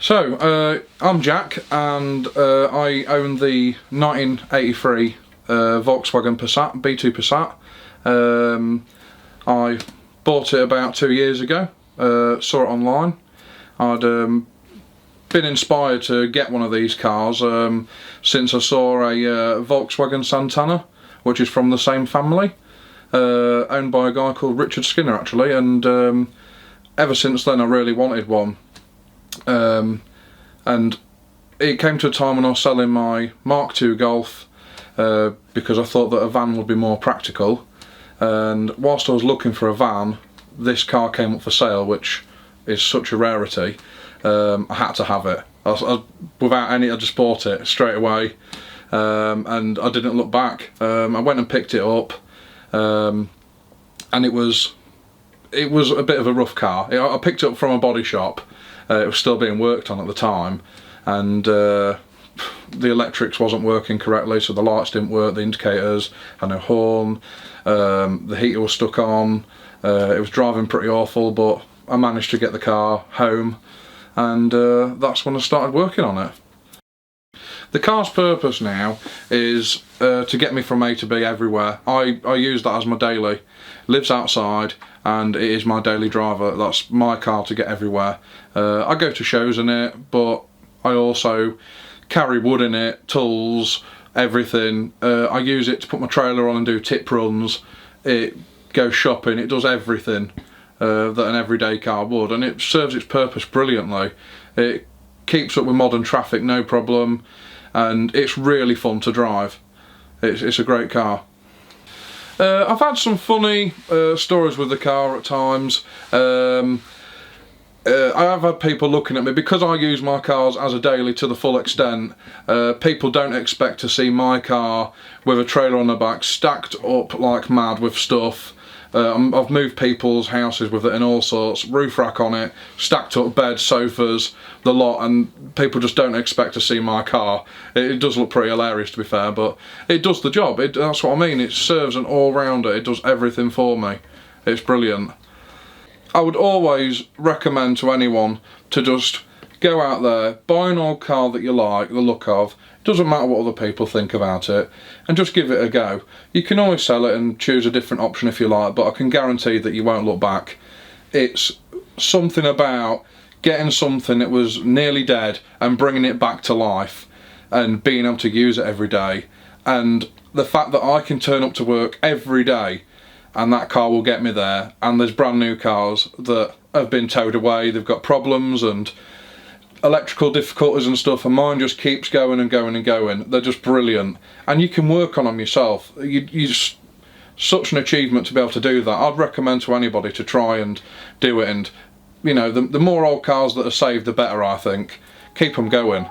So, I'm Jack, and I own the 1983 Volkswagen Passat, B2 Passat. I bought it about 2 years ago, saw it online. I'd been inspired to get one of these cars since I saw a Volkswagen Santana, which is from the same family, owned by a guy called Richard Skinner actually, and ever since then I really wanted one. And it came to a time when I was selling my Mark II Golf because I thought that a van would be more practical, and whilst I was looking for a van, this car came up for sale, which is such a rarity. I had to have it. Without any, I just bought it straight away, and I didn't look back. I went and picked it up, and it was a bit of a rough car. I picked it up from a body shop. It was still being worked on at the time, and the electrics wasn't working correctly, so the lights didn't work, the indicators had no horn, the heater was stuck on. It was driving pretty awful, but I managed to get the car home, and that's when I started working on it. The car's purpose now is to get me from A to B everywhere. I use that as my daily. Lives outside, and it is my daily driver. That's my car to get everywhere. I go to shows in it, but I also carry wood in it, tools, everything. I use it to put my trailer on and do tip runs. It goes shopping, it does everything that an everyday car would, and it serves its purpose brilliantly. It keeps up with modern traffic, no problem, and it's really fun to drive. It's a great car. I've had some funny stories with the car at times. I have had people looking at me, because I use my cars as a daily to the full extent. People don't expect to see my car with a trailer on the back stacked up like mad with stuff. I've moved people's houses with it and all sorts, roof rack on it, stacked up beds, sofas, the lot, and people just don't expect to see my car. It does look pretty hilarious, to be fair, but it does the job. That's what I mean, it serves an all-rounder, it does everything for me. It's brilliant. I would always recommend to anyone to just go out there, buy an old car that you like the look of. It doesn't matter what other people think about it, and just give it a go. You can always sell it and choose a different option if you like, but I can guarantee that you won't look back. It's something about getting something that was nearly dead and bringing it back to life and being able to use it every day, and the fact that I can turn up to work every day and that car will get me there, and there's brand new cars that have been towed away, they've got problems and electrical difficulties and stuff, and mine just keeps going and going and going. They're just brilliant, and you can work on them yourself. Such an achievement to be able to do that. I'd recommend to anybody to try and do it, and you know, the more old cars that are saved the better, I think. Keep them going.